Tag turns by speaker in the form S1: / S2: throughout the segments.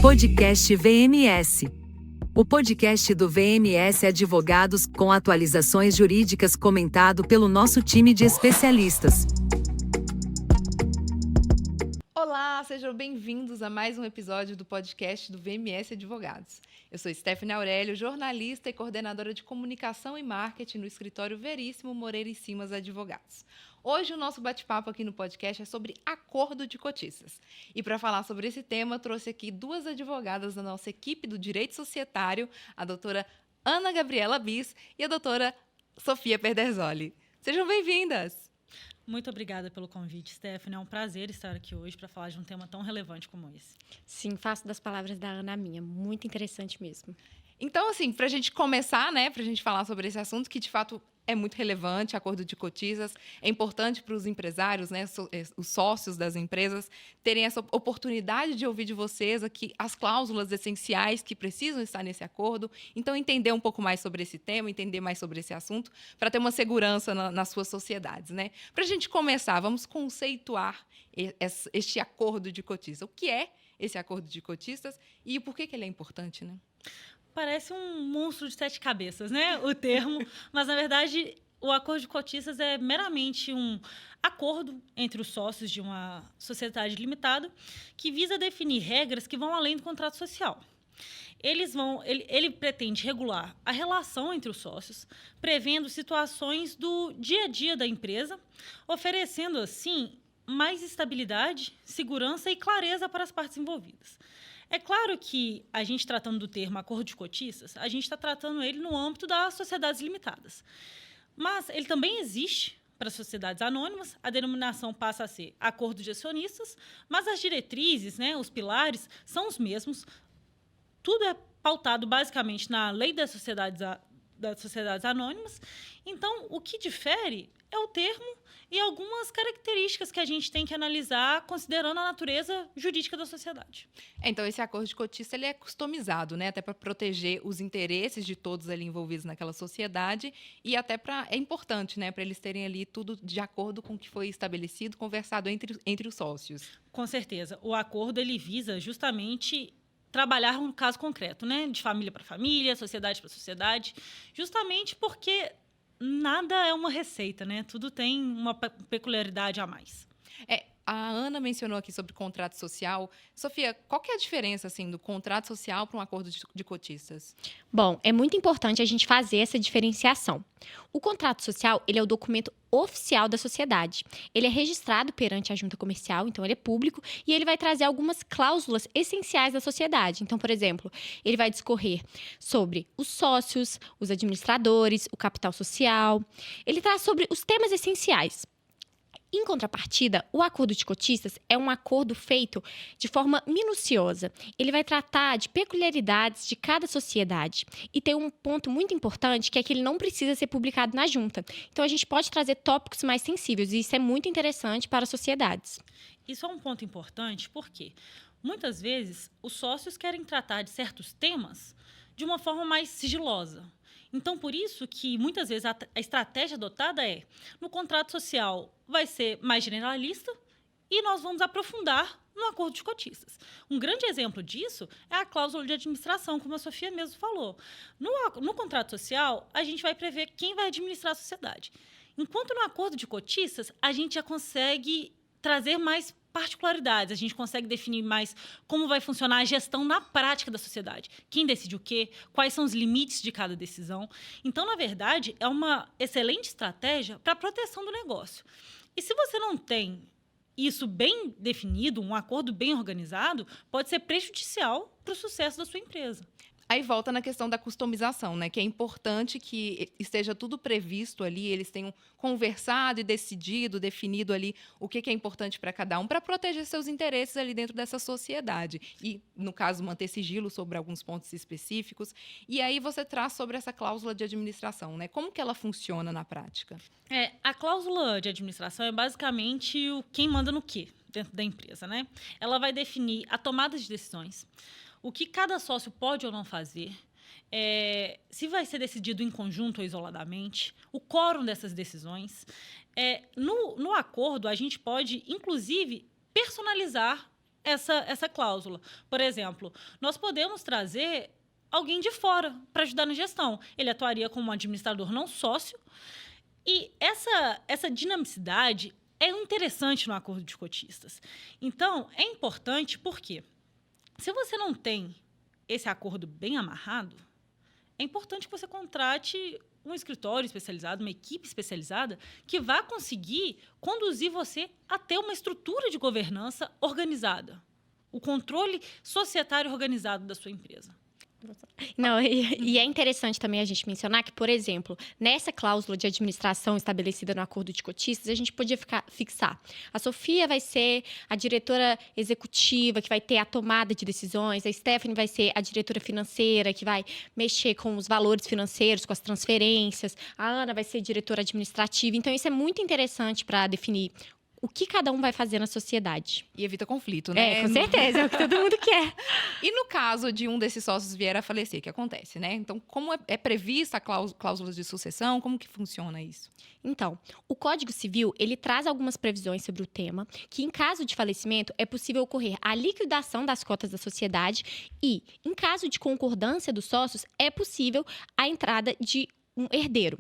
S1: Podcast VMS. O podcast do VMS Advogados, com atualizações jurídicas, comentado pelo nosso time de especialistas.
S2: Olá, sejam bem-vindos a mais um episódio do podcast do VMS Advogados. Eu sou Stephanie Aurélio, jornalista e coordenadora de comunicação e marketing no escritório Veríssimo Moreira e Simas Advogados. Hoje o nosso bate-papo aqui no podcast é sobre acordo de cotistas. E para falar sobre esse tema, trouxe aqui duas advogadas da nossa equipe do Direito Societário, a doutora Ana Gabriela Bis e a doutora Sofia Perderzoli. Sejam bem-vindas!
S3: Muito obrigada pelo convite, Stephanie. É um prazer estar aqui hoje para falar de um tema tão relevante como esse.
S4: Sim, faço das palavras da Ana a minha. Muito interessante mesmo.
S2: Então, assim, para a gente começar, né, para a gente falar sobre esse assunto, que de fato é muito relevante, acordo de cotistas, é importante para os empresários, né, os sócios das empresas, terem essa oportunidade de ouvir de vocês aqui as cláusulas essenciais que precisam estar nesse acordo. Então, entender um pouco mais sobre esse tema, entender mais sobre esse assunto, para ter uma segurança nas suas sociedades, né? Para a gente começar, vamos conceituar este acordo de cotistas. O que é esse acordo de cotistas e por que ele é importante, né?
S3: Parece um monstro de 7 cabeças, né? O termo. Mas, na verdade, o acordo de cotistas é meramente um acordo entre os sócios de uma sociedade limitada que visa definir regras que vão além do contrato social. Ele pretende regular a relação entre os sócios, prevendo situações do dia a dia da empresa, oferecendo, assim, mais estabilidade, segurança e clareza para as partes envolvidas. É claro que a gente tratando do termo acordo de cotistas, a gente está tratando ele no âmbito das sociedades limitadas. Mas ele também existe para sociedades anônimas, a denominação passa a ser acordo de acionistas, mas as diretrizes, né, os pilares, são os mesmos. Tudo é pautado basicamente na lei das sociedades anônimas. Então, o que difere é o termo e algumas características que a gente tem que analisar considerando a natureza jurídica da sociedade.
S2: Então, esse acordo de cotista ele é customizado, né? Até para proteger os interesses de todos ali envolvidos naquela sociedade e até é importante, né? Para eles terem ali tudo de acordo com o que foi estabelecido, conversado entre os sócios.
S3: Com certeza. O acordo ele visa justamente trabalhar um caso concreto, né? De família para família, sociedade para sociedade, justamente porque nada é uma receita, né? Tudo tem uma peculiaridade a mais.
S2: A Ana mencionou aqui sobre contrato social. Sofia, qual que é a diferença assim, do contrato social para um acordo de cotistas?
S4: Bom, é muito importante a gente fazer essa diferenciação. O contrato social, ele é o documento oficial da sociedade. Ele é registrado perante a junta comercial, então ele é público, e ele vai trazer algumas cláusulas essenciais da sociedade. Então, por exemplo, ele vai discorrer sobre os sócios, os administradores, o capital social. Ele traz sobre os temas essenciais. Em contrapartida, o acordo de cotistas é um acordo feito de forma minuciosa. Ele vai tratar de peculiaridades de cada sociedade. E tem um ponto muito importante, que é que ele não precisa ser publicado na junta. Então, a gente pode trazer tópicos mais sensíveis, e isso é muito interessante para as sociedades.
S3: Isso é um ponto importante porque, muitas vezes, os sócios querem tratar de certos temas de uma forma mais sigilosa. Então, por isso que, muitas vezes, a estratégia adotada é, no contrato social, vai ser mais generalista e nós vamos aprofundar no acordo de cotistas. Um grande exemplo disso é a cláusula de administração, como a Sofia mesmo falou. No contrato social, a gente vai prever quem vai administrar a sociedade. Enquanto no acordo de cotistas, a gente já consegue trazer mais particularidades, a gente consegue definir mais como vai funcionar a gestão na prática da sociedade. Quem decide o quê? Quais são os limites de cada decisão? Então, na verdade, é uma excelente estratégia para a proteção do negócio. E se você não tem isso bem definido, um acordo bem organizado, pode ser prejudicial para o sucesso da sua empresa.
S2: Aí volta na questão da customização, né? Que é importante que esteja tudo previsto ali, eles tenham conversado e decidido, definido ali o que é importante para cada um, para proteger seus interesses ali dentro dessa sociedade. E, no caso, manter sigilo sobre alguns pontos específicos. E aí você traz sobre essa cláusula de administração, né? Como que ela funciona na prática?
S3: A cláusula de administração é basicamente o quem manda no quê dentro da empresa, né? Ela vai definir a tomada de decisões, o que cada sócio pode ou não fazer, se vai ser decidido em conjunto ou isoladamente, o quórum dessas decisões. No acordo, a gente pode, inclusive, personalizar essa cláusula. Por exemplo, nós podemos trazer alguém de fora para ajudar na gestão. Ele atuaria como um administrador não sócio. E essa dinamicidade é interessante no acordo de cotistas. Então, é importante porque, se você não tem esse acordo bem amarrado, é importante que você contrate um escritório especializado, uma equipe especializada, que vá conseguir conduzir você a ter uma estrutura de governança organizada, o controle societário organizado da sua empresa.
S4: Não, e é interessante também a gente mencionar que, por exemplo, nessa cláusula de administração estabelecida no acordo de cotistas, a gente podia fixar. A Sofia vai ser a diretora executiva, que vai ter a tomada de decisões. A Stephanie vai ser a diretora financeira, que vai mexer com os valores financeiros, com as transferências. A Ana vai ser diretora administrativa. Então, isso é muito interessante para definir o que cada um vai fazer na sociedade.
S2: E evita conflito, né?
S4: Com certeza, é o que todo mundo quer.
S2: E no caso de um desses sócios vier a falecer, o que acontece, né? Então, como é prevista a cláusulas de sucessão? Como que funciona isso?
S4: Então, o Código Civil, ele traz algumas previsões sobre o tema, que em caso de falecimento é possível ocorrer a liquidação das cotas da sociedade e, em caso de concordância dos sócios, é possível a entrada de um herdeiro.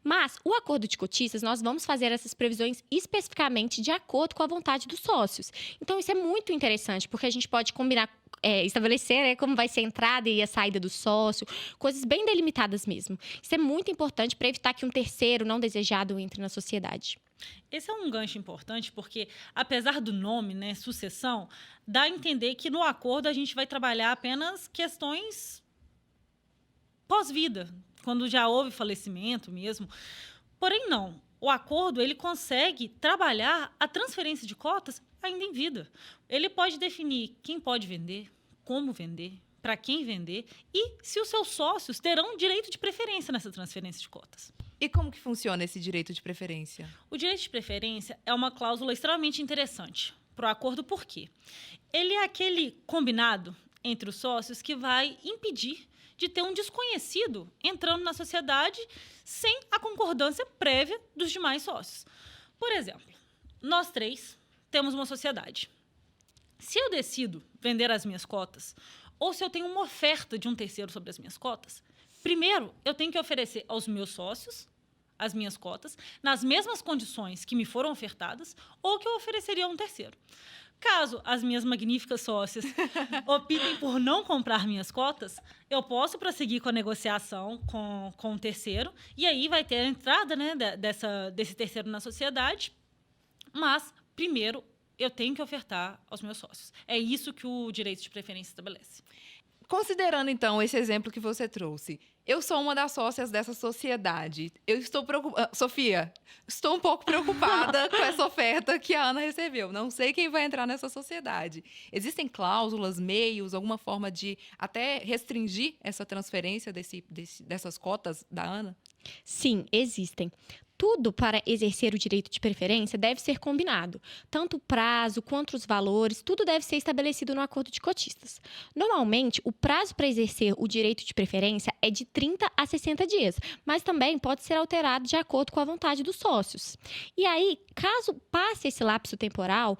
S4: Mas, o acordo de cotistas, nós vamos fazer essas previsões especificamente de acordo com a vontade dos sócios. Então, isso é muito interessante, porque a gente pode combinar, estabelecer, né, como vai ser a entrada e a saída do sócio, coisas bem delimitadas mesmo. Isso é muito importante para evitar que um terceiro não desejado entre na sociedade.
S3: Esse é um gancho importante porque, apesar do nome, né, sucessão, dá a entender que no acordo a gente vai trabalhar apenas questões pós-vida, quando já houve falecimento mesmo. Porém, não. O acordo ele consegue trabalhar a transferência de cotas ainda em vida. Ele pode definir quem pode vender, como vender, para quem vender e se os seus sócios terão direito de preferência nessa transferência de cotas.
S2: E como que funciona esse direito de preferência?
S3: O direito de preferência é uma cláusula extremamente interessante para o acordo, por quê? Ele é aquele combinado entre os sócios que vai impedir de ter um desconhecido entrando na sociedade sem a concordância prévia dos demais sócios. Por exemplo, nós três temos uma sociedade. Se eu decido vender as minhas cotas, ou se eu tenho uma oferta de um terceiro sobre as minhas cotas, primeiro eu tenho que oferecer aos meus sócios as minhas cotas nas mesmas condições que me foram ofertadas ou que eu ofereceria a um terceiro. Caso as minhas magníficas sócias optem por não comprar minhas cotas, eu posso prosseguir com a negociação com o terceiro, e aí vai ter a entrada, né, desse terceiro na sociedade, mas, primeiro, eu tenho que ofertar aos meus sócios. É isso que o direito de preferência estabelece.
S2: Considerando, então, esse exemplo que você trouxe, eu sou uma das sócias dessa sociedade. Eu estou preocupada. Sofia, estou um pouco preocupada com essa oferta que a Ana recebeu. Não sei quem vai entrar nessa sociedade. Existem cláusulas, meios, alguma forma de até restringir essa transferência dessas cotas da Ana?
S4: Sim, existem. Tudo para exercer o direito de preferência deve ser combinado. Tanto o prazo quanto os valores, tudo deve ser estabelecido no acordo de cotistas. Normalmente, o prazo para exercer o direito de preferência é de 30 a 60 dias, mas também pode ser alterado de acordo com a vontade dos sócios. E aí, caso passe esse lapso temporal,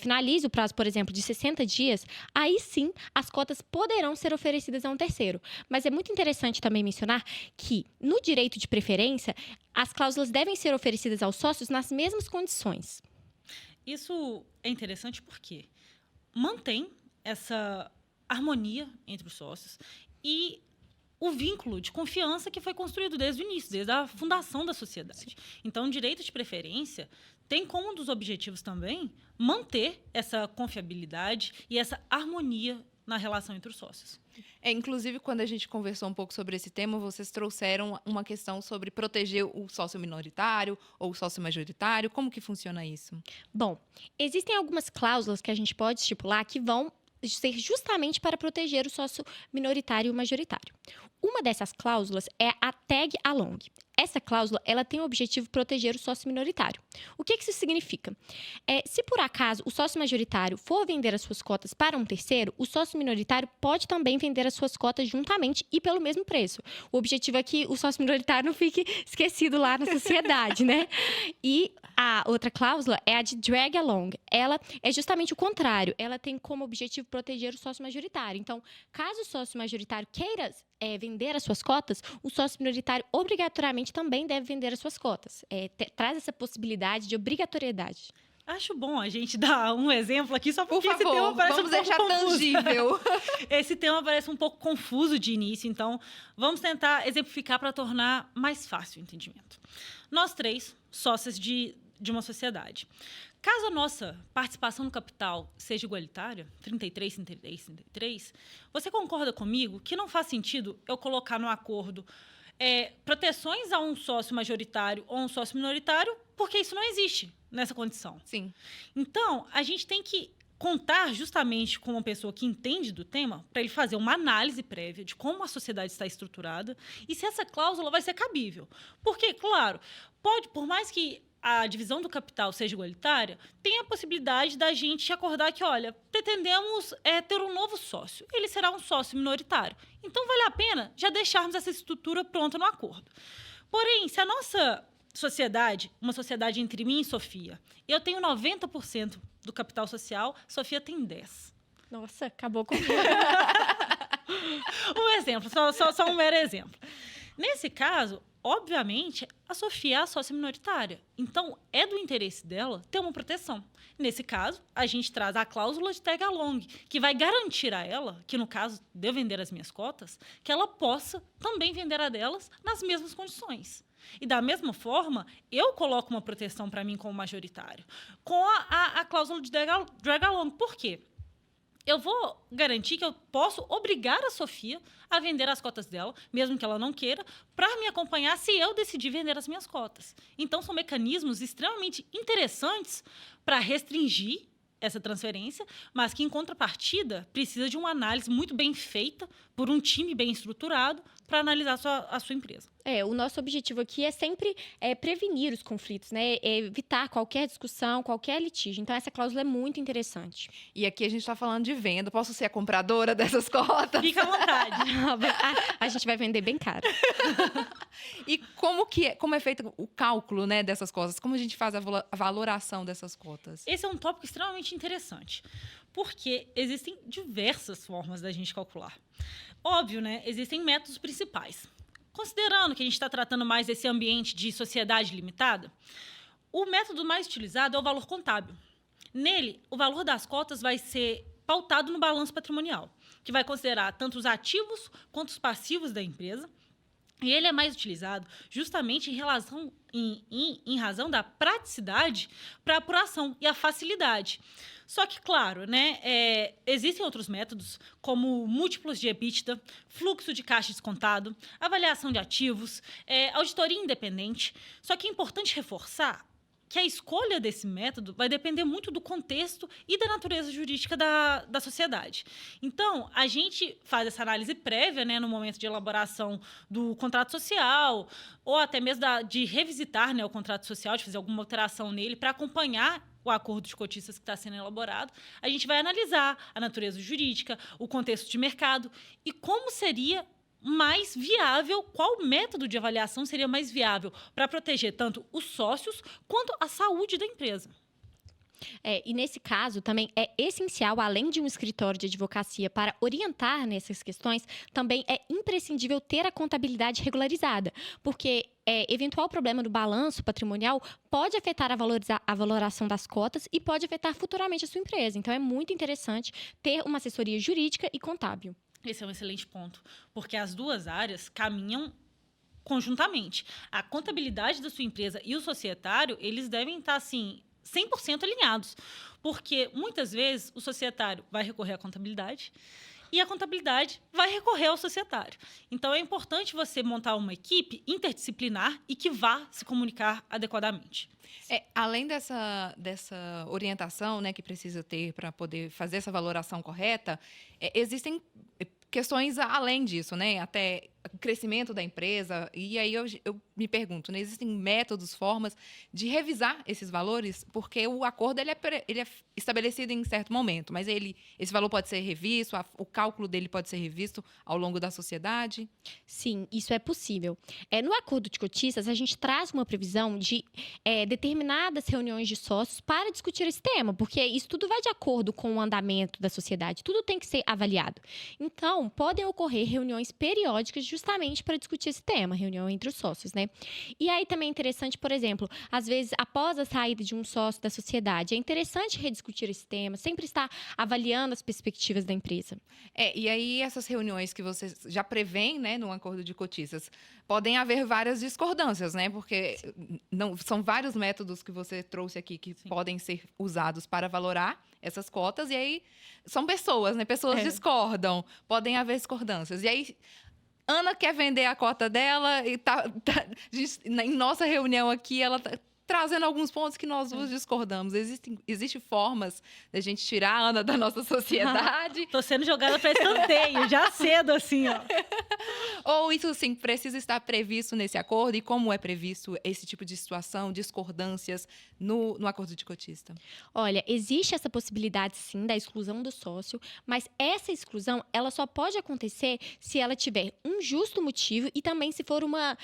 S4: finalize o prazo, por exemplo, de 60 dias, aí sim as cotas poderão ser oferecidas a um terceiro. Mas é muito interessante também mencionar que, no direito de preferência, as cláusulas devem ser oferecidas aos sócios nas mesmas condições.
S3: Isso é interessante porque mantém essa harmonia entre os sócios e o vínculo de confiança que foi construído desde o início, desde a fundação da sociedade. Então, o direito de preferência tem como um dos objetivos também manter essa confiabilidade e essa harmonia na relação entre os sócios.
S2: Inclusive, quando a gente conversou um pouco sobre esse tema, vocês trouxeram uma questão sobre proteger o sócio minoritário ou o sócio majoritário. Como que funciona isso?
S4: Bom, existem algumas cláusulas que a gente pode estipular que vão ser justamente para proteger o sócio minoritário e o majoritário. Uma dessas cláusulas é a tag along. essa cláusula ela tem o objetivo de proteger o sócio minoritário. O que isso significa? Se por acaso o sócio majoritário for vender as suas cotas para um terceiro, o sócio minoritário pode também vender as suas cotas juntamente e pelo mesmo preço. O objetivo é que o sócio minoritário não fique esquecido lá na sociedade, né? E a outra cláusula é a de drag along. Ela é justamente o contrário. Ela tem como objetivo proteger o sócio majoritário. Então, caso o sócio majoritário queira vender as suas cotas, o sócio minoritário obrigatoriamente também deve vender as suas cotas. Traz essa possibilidade de obrigatoriedade.
S3: Acho bom a gente dar um exemplo aqui, só porque
S2: Por
S3: esse
S2: favor,
S3: tema parece
S2: vamos
S3: um pouco
S2: deixar
S3: confuso.
S2: tangível.
S3: Esse tema parece um pouco confuso de início, então vamos tentar exemplificar para tornar mais fácil o entendimento. Nós 3, sócios de uma sociedade. Caso a nossa participação no capital seja igualitária, 33, 33, 33, você concorda comigo que não faz sentido eu colocar no acordo proteções a um sócio majoritário ou um sócio minoritário, porque isso não existe nessa condição.
S2: Sim.
S3: Então, a gente tem que contar justamente com uma pessoa que entende do tema para ele fazer uma análise prévia de como a sociedade está estruturada e se essa cláusula vai ser cabível. Porque, claro, por mais que a divisão do capital seja igualitária, tem a possibilidade da gente acordar que, olha, pretendemos ter um novo sócio. Ele será um sócio minoritário. Então, vale a pena já deixarmos essa estrutura pronta no acordo. Porém, se a nossa sociedade, uma sociedade entre mim e Sofia, eu tenho 90% do capital social, Sofia tem 10%.
S4: Nossa, acabou com
S3: Um exemplo, só um mero exemplo. Nesse caso, obviamente, a Sofia é a sócia minoritária. Então, é do interesse dela ter uma proteção. Nesse caso, a gente traz a cláusula de tag along, que vai garantir a ela, que no caso de eu vender as minhas cotas, que ela possa também vender a delas nas mesmas condições. E da mesma forma, eu coloco uma proteção para mim como majoritário, com a cláusula de drag along. Por quê? Eu vou garantir que eu posso obrigar a Sofia a vender as cotas dela, mesmo que ela não queira, para me acompanhar se eu decidir vender as minhas cotas. Então, são mecanismos extremamente interessantes para restringir essa transferência, mas que, em contrapartida, precisa de uma análise muito bem feita por um time bem estruturado para analisar a sua empresa.
S4: O nosso objetivo aqui é sempre prevenir os conflitos, né? Evitar qualquer discussão, qualquer litígio. Então, essa cláusula é muito interessante.
S2: E aqui a gente está falando de venda. Posso ser a compradora dessas cotas?
S3: Fica à vontade.
S4: A gente vai vender bem caro.
S2: E como é feito o cálculo, né, dessas cotas? Como a gente faz a valoração dessas cotas?
S3: Esse é um tópico extremamente interessante, porque existem diversas formas da gente calcular. Óbvio, né? Existem métodos principais. Considerando que a gente está tratando mais desse ambiente de sociedade limitada, o método mais utilizado é o valor contábil. Nele, o valor das cotas vai ser pautado no balanço patrimonial, que vai considerar tanto os ativos quanto os passivos da empresa. E ele é mais utilizado justamente em razão da praticidade para apuração e a facilidade. Só que, claro, né, existem outros métodos, como múltiplos de EBITDA, fluxo de caixa descontado, avaliação de ativos, auditoria independente. Só que é importante reforçar que a escolha desse método vai depender muito do contexto e da natureza jurídica da sociedade. Então, a gente faz essa análise prévia, né, no momento de elaboração do contrato social, ou até mesmo de revisitar, né, o contrato social, de fazer alguma alteração nele para acompanhar o acordo de cotistas que está sendo elaborado. A gente vai analisar a natureza jurídica, o contexto de mercado e como seria mais viável, qual método de avaliação seria mais viável para proteger tanto os sócios quanto a saúde da empresa.
S4: E nesse caso, também é essencial, além de um escritório de advocacia para orientar nessas questões, também é imprescindível ter a contabilidade regularizada, porque eventual problema no balanço patrimonial pode afetar a valoração das cotas e pode afetar futuramente a sua empresa. Então, é muito interessante ter uma assessoria jurídica e contábil.
S3: Esse é um excelente ponto, porque as duas áreas caminham conjuntamente. A contabilidade da sua empresa e o societário, eles devem estar, assim, 100% alinhados, porque muitas vezes o societário vai recorrer à contabilidade e a contabilidade vai recorrer ao societário. Então, é importante você montar uma equipe interdisciplinar e que vá se comunicar adequadamente.
S2: Além dessa orientação, né, que precisa ter para poder fazer essa valoração correta, existem questões além disso, né? Até o crescimento da empresa. E aí eu me pergunto, né, existem métodos, formas de revisar esses valores? Porque o acordo ele é estabelecido em certo momento, mas esse valor pode ser revisto, o cálculo dele pode ser revisto ao longo da sociedade?
S4: Sim, isso é possível. No acordo de cotistas, a gente traz uma previsão de determinadas reuniões de sócios para discutir esse tema, porque isso tudo vai de acordo com o andamento da sociedade, tudo tem que ser avaliado. Então, podem ocorrer reuniões periódicas justamente para discutir esse tema, reunião entre os sócios, né? E aí também é interessante, por exemplo, às vezes, após a saída de um sócio da sociedade, é interessante rediscutir esse tema, sempre estar avaliando as perspectivas da empresa.
S2: E aí essas reuniões que vocês já prevêem, né, no acordo de cotistas, podem haver várias discordâncias, né? Porque são vários métodos que você trouxe aqui que podem ser usados para valorar essas cotas, e aí são pessoas, né? Pessoas discordam, podem haver discordâncias. E aí Ana quer vender a cota dela e em nossa reunião aqui, ela tá trazendo alguns pontos que nós duas discordamos. Existem formas da gente tirar a Ana da nossa sociedade?
S3: Tô sendo jogada para escanteio, já cedo, assim, ó.
S2: Ou isso, sim, precisa estar previsto nesse acordo? E como é previsto esse tipo de situação, discordâncias no acordo de cotista?
S4: Olha, existe essa possibilidade, sim, da exclusão do sócio, mas essa exclusão, ela só pode acontecer se ela tiver um justo motivo e também se for uma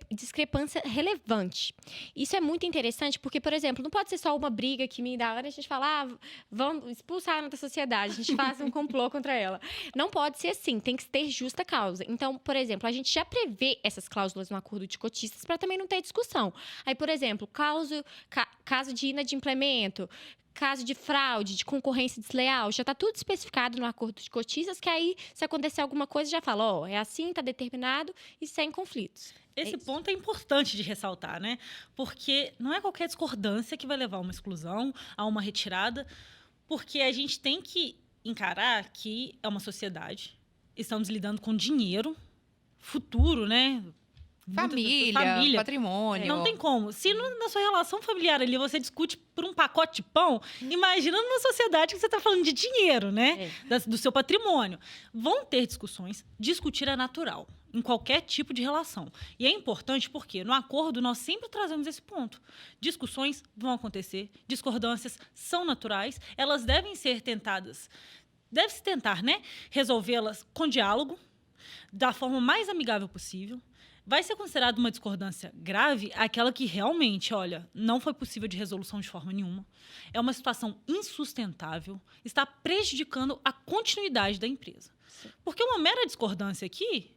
S4: discrepância relevante. Isso é muito interessante porque, por exemplo, não pode ser só uma briga que me dá, a gente fala, vamos expulsar a Ana da sociedade, a gente faz um complô contra ela. Não pode ser assim, tem que ter justa causa. Então, por exemplo, a gente já prevê essas cláusulas no acordo de cotistas para também não ter discussão. Aí, por exemplo, caso de inadimplemento, caso de fraude, de concorrência desleal, já está tudo especificado no acordo de cotistas, que aí, se acontecer alguma coisa, já fala, é assim, está determinado e sem conflitos.
S3: Esse ponto é importante de ressaltar, né? Porque não é qualquer discordância que vai levar a uma exclusão, a uma retirada, porque a gente tem que encarar que é uma sociedade, estamos lidando com dinheiro, futuro, né?
S2: Família, patrimônio.
S3: Não tem como. Se na sua relação familiar ali você discute por um pacote de pão, imagina numa sociedade que você está falando de dinheiro, né? Do seu patrimônio. Vão ter discussões. Discutir é natural em qualquer tipo de relação. E é importante porque no acordo nós sempre trazemos esse ponto. Discussões vão acontecer, discordâncias são naturais, elas devem ser tentadas. Deve-se tentar, né? Resolvê-las com diálogo, da forma mais amigável possível. Vai ser considerada uma discordância grave aquela que realmente, não foi possível de resolução de forma nenhuma. É uma situação insustentável, está prejudicando a continuidade da empresa. Porque uma mera discordância aqui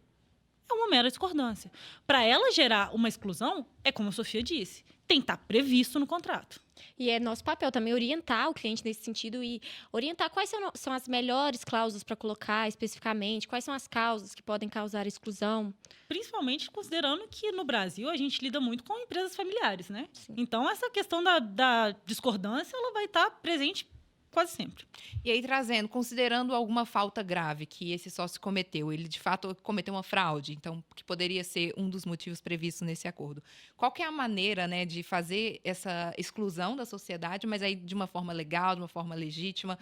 S3: é uma mera discordância. Para ela gerar uma exclusão, é como a Sofia disse, tem que estar previsto no contrato.
S4: E é nosso papel também orientar o cliente nesse sentido e orientar quais são as melhores cláusulas para colocar especificamente, quais são as causas que podem causar exclusão.
S3: Principalmente considerando que no Brasil a gente lida muito com empresas familiares, né?
S4: Sim.
S3: Então, essa questão da discordância, ela vai estar presente quase sempre.
S2: E aí, considerando alguma falta grave que esse sócio cometeu, ele de fato cometeu uma fraude, então, que poderia ser um dos motivos previstos nesse acordo. Qual que é a maneira, né, de fazer essa exclusão da sociedade, mas aí de uma forma legal, de uma forma legítima,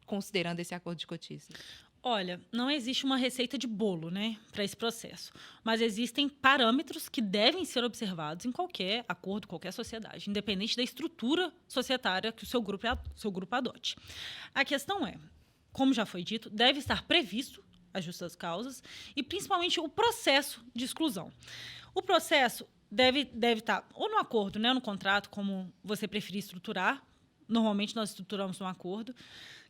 S2: considerando esse acordo de cotistas?
S3: Olha, não existe uma receita de bolo, né, para esse processo. Mas existem parâmetros que devem ser observados em qualquer acordo, qualquer sociedade, independente da estrutura societária que o seu grupo adote. A questão é, como já foi dito, deve estar previsto as justas causas e, principalmente, o processo de exclusão. O processo deve estar ou no acordo, né, no contrato, como você preferir estruturar. Normalmente, nós estruturamos um acordo,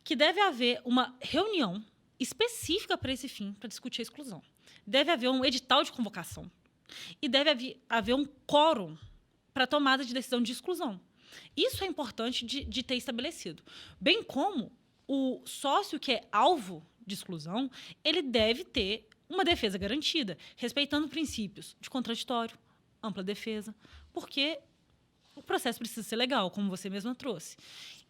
S3: que deve haver uma reunião específica para esse fim, para discutir a exclusão. Deve haver um edital de convocação e deve haver um quórum para tomada de decisão de exclusão. Isso é importante de ter estabelecido. Bem como o sócio que é alvo de exclusão, ele deve ter uma defesa garantida, respeitando princípios de contraditório, ampla defesa, porque o processo precisa ser legal, como você mesma trouxe.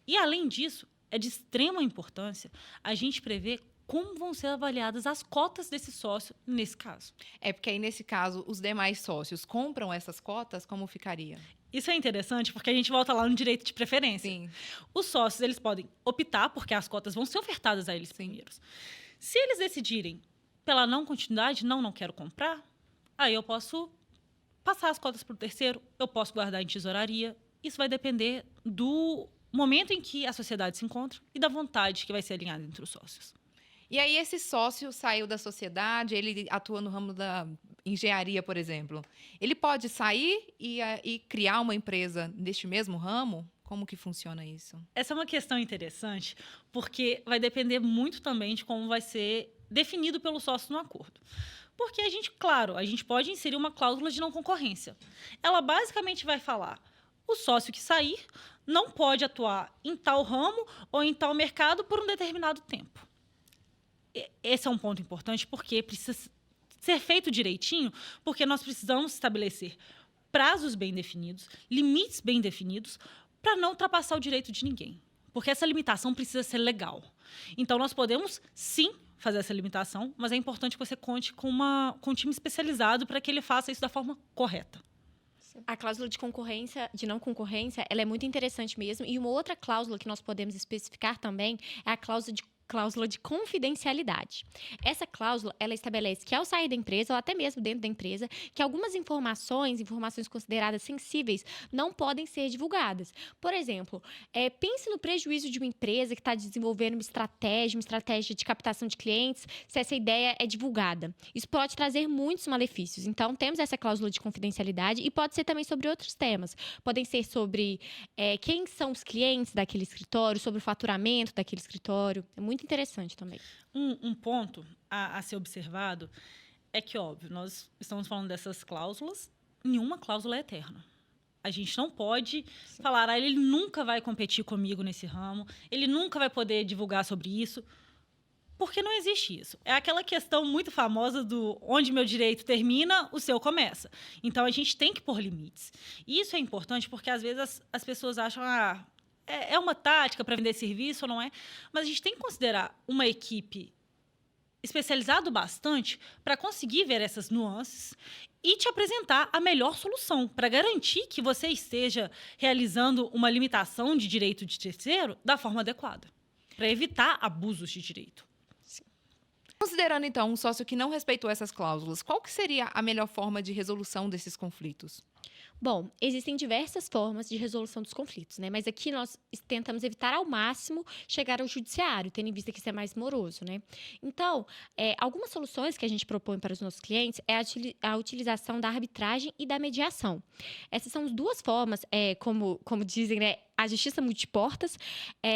S3: E, além disso, é de extrema importância a gente prever como vão ser avaliadas as cotas desse sócio nesse caso.
S2: Porque aí, nesse caso, os demais sócios compram essas cotas, como ficaria?
S3: Isso é interessante porque a gente volta lá no direito de preferência.
S2: Sim.
S3: Os sócios, eles podem optar, porque as cotas vão ser ofertadas a eles primeiros. Se eles decidirem pela não continuidade, não quero comprar, aí eu posso passar as cotas para o terceiro, eu posso guardar em tesouraria. Isso vai depender do momento em que a sociedade se encontra e da vontade que vai ser alinhada entre os sócios.
S2: E aí esse sócio saiu da sociedade, ele atua no ramo da engenharia, por exemplo. Ele pode sair e criar uma empresa neste mesmo ramo? Como que funciona isso?
S3: Essa é uma questão interessante, porque vai depender muito também de como vai ser definido pelo sócio no acordo. Porque a gente pode inserir uma cláusula de não concorrência. Ela basicamente vai falar: o sócio que sair não pode atuar em tal ramo ou em tal mercado por um determinado tempo. Esse é um ponto importante, porque precisa ser feito direitinho, porque nós precisamos estabelecer prazos bem definidos, limites bem definidos, para não ultrapassar o direito de ninguém. Porque essa limitação precisa ser legal. Então, nós podemos, sim, fazer essa limitação, mas é importante que você conte com um time especializado para que ele faça isso da forma correta.
S4: A cláusula de não concorrência, ela é muito interessante mesmo. E uma outra cláusula que nós podemos especificar também é a cláusula de confidencialidade. Essa cláusula, ela estabelece que ao sair da empresa, ou até mesmo dentro da empresa, que algumas informações consideradas sensíveis, não podem ser divulgadas. Por exemplo, pense no prejuízo de uma empresa que está desenvolvendo uma estratégia de captação de clientes, se essa ideia é divulgada. Isso pode trazer muitos malefícios. Então, temos essa cláusula de confidencialidade e pode ser também sobre outros temas. Podem ser sobre quem são os clientes daquele escritório, sobre o faturamento daquele escritório. É muito interessante também.
S3: Um ponto a ser observado é que, óbvio, nós estamos falando dessas cláusulas, nenhuma cláusula é eterna. A gente não pode falar, ele nunca vai competir comigo nesse ramo, ele nunca vai poder divulgar sobre isso, porque não existe isso. É aquela questão muito famosa do onde meu direito termina, o seu começa. Então, a gente tem que pôr limites. E isso é importante porque, às vezes, as pessoas acham... É uma tática para vender serviço ou não é? Mas a gente tem que considerar uma equipe especializada bastante para conseguir ver essas nuances e te apresentar a melhor solução para garantir que você esteja realizando uma limitação de direito de terceiro da forma adequada, para evitar abusos de direito.
S2: Considerando, então, um sócio que não respeitou essas cláusulas, qual que seria a melhor forma de resolução desses conflitos?
S4: Bom, existem diversas formas de resolução dos conflitos, né? Mas aqui nós tentamos evitar ao máximo chegar ao judiciário, tendo em vista que isso é mais moroso, né? Então, algumas soluções que a gente propõe para os nossos clientes é a utilização da arbitragem e da mediação. Essas são as duas formas, como dizem, né? A justiça multiportas,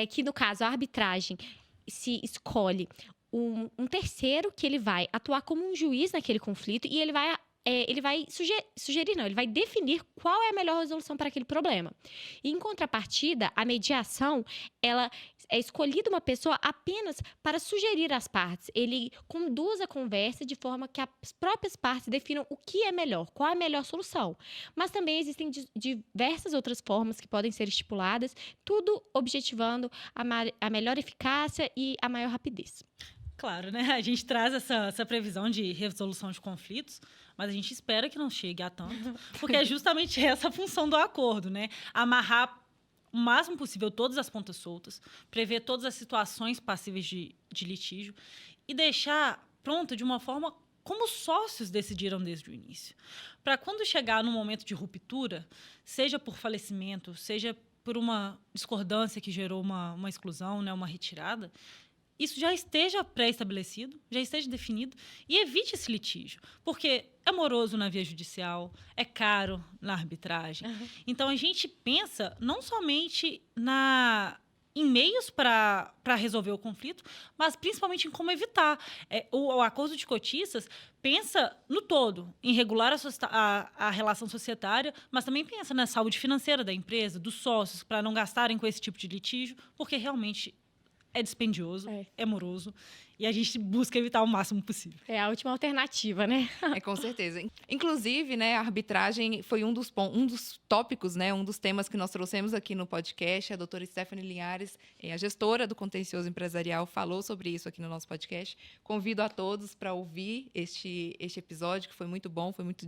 S4: que no caso a arbitragem se escolhe um terceiro que ele vai atuar como um juiz naquele conflito e ele vai ele vai definir qual é a melhor resolução para aquele problema. E, em contrapartida, a mediação, ela é escolhida uma pessoa apenas para sugerir às partes. Ele conduz a conversa de forma que as próprias partes definam o que é melhor, qual é a melhor solução. Mas também existem diversas outras formas que podem ser estipuladas, tudo objetivando a melhor eficácia e a maior rapidez.
S3: Claro, né? A gente traz essa previsão de resolução de conflitos, mas a gente espera que não chegue a tanto, porque é justamente essa a função do acordo, né? Amarrar o máximo possível todas as pontas soltas, prever todas as situações passíveis de litígio e deixar pronto de uma forma como os sócios decidiram desde o início. Para quando chegar no momento de ruptura, seja por falecimento, seja por uma discordância que gerou uma exclusão, né, uma retirada, isso já esteja pré-estabelecido, já esteja definido e evite esse litígio, porque é moroso na via judicial, é caro na arbitragem. Uhum. Então, a gente pensa não somente em meios para resolver o conflito, mas principalmente em como evitar. O acordo de cotistas pensa no todo, em regular a relação societária, mas também pensa na saúde financeira da empresa, dos sócios, para não gastarem com esse tipo de litígio, porque realmente é dispendioso, é moroso, e a gente busca evitar o máximo possível.
S4: É a última alternativa, né?
S2: Com certeza. Inclusive, né, a arbitragem foi um dos tópicos, né, um dos temas que nós trouxemos aqui no podcast. A doutora Stephanie Linhares, a gestora do Contencioso Empresarial, falou sobre isso aqui no nosso podcast. Convido a todos para ouvir este episódio, que foi muito bom, foi muito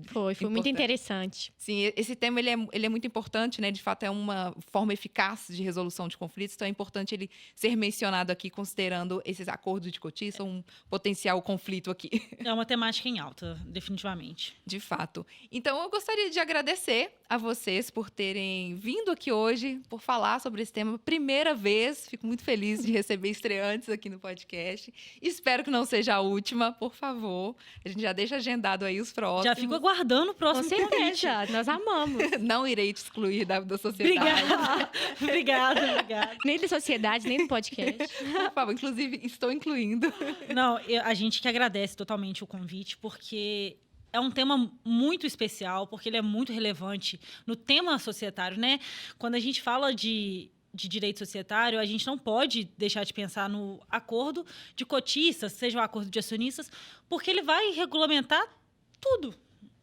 S4: interessante.
S2: Sim, esse tema ele é muito importante, né? De fato, é uma forma eficaz de resolução de conflitos, então é importante ele ser mencionado aqui, considerando esses acordos de cotistas, cotiça, um potencial conflito aqui.
S3: É uma temática em alta, definitivamente.
S2: De fato. Então, eu gostaria de agradecer a vocês por terem vindo aqui hoje, por falar sobre esse tema. Primeira vez, fico muito feliz de receber estreantes aqui no podcast. Espero que não seja a última, por favor. A gente já deixa agendado aí os próximos.
S3: Já fico aguardando o
S4: Com
S3: próximo convite.
S4: certeza, nós amamos.
S2: Não irei te excluir da sociedade.
S3: Obrigada.
S4: Nem da sociedade, nem do podcast.
S2: Por favor, inclusive, estou incluindo.
S3: Não, a gente que agradece totalmente o convite, porque é um tema muito especial, porque ele é muito relevante no tema societário, né? Quando a gente fala de direito societário, a gente não pode deixar de pensar no acordo de cotistas, seja o acordo de acionistas, porque ele vai regulamentar tudo.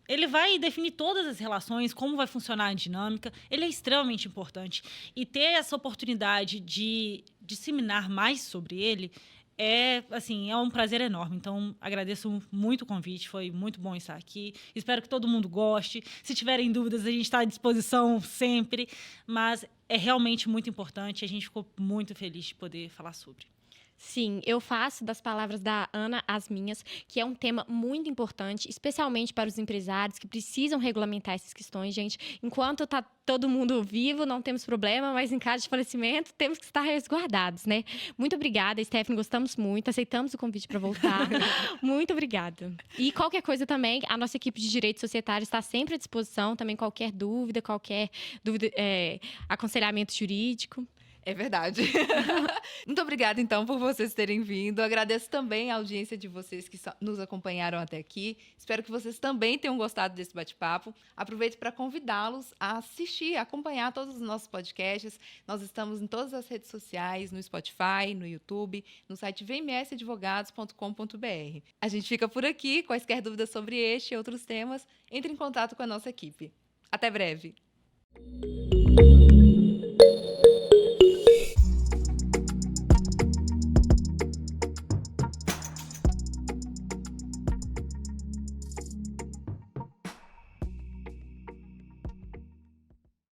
S3: Ele vai definir todas as relações, como vai funcionar a dinâmica. Ele é extremamente importante. E ter essa oportunidade de disseminar mais sobre ele é um prazer enorme. Então, agradeço muito o convite. Foi muito bom estar aqui. Espero que todo mundo goste. Se tiverem dúvidas, a gente está à disposição sempre. Mas é realmente muito importante. A gente ficou muito feliz de poder falar sobre.
S4: Sim, eu faço das palavras da Ana as minhas, que é um tema muito importante, especialmente para os empresários que precisam regulamentar essas questões, gente. Enquanto está todo mundo vivo, não temos problema, mas em caso de falecimento, temos que estar resguardados, né? Muito obrigada, Stephanie, gostamos muito, aceitamos o convite para voltar. Muito obrigada. E qualquer coisa também, a nossa equipe de direito societário está sempre à disposição, também qualquer dúvida, aconselhamento jurídico.
S2: É verdade. Muito obrigada, então, por vocês terem vindo. Agradeço também a audiência de vocês que nos acompanharam até aqui. Espero que vocês também tenham gostado desse bate-papo. Aproveito para convidá-los a assistir, a acompanhar todos os nossos podcasts. Nós estamos em todas as redes sociais, no Spotify, no YouTube, no site vmsadvogados.com.br. A gente fica por aqui. Quaisquer dúvidas sobre este e outros temas, entre em contato com a nossa equipe. Até breve!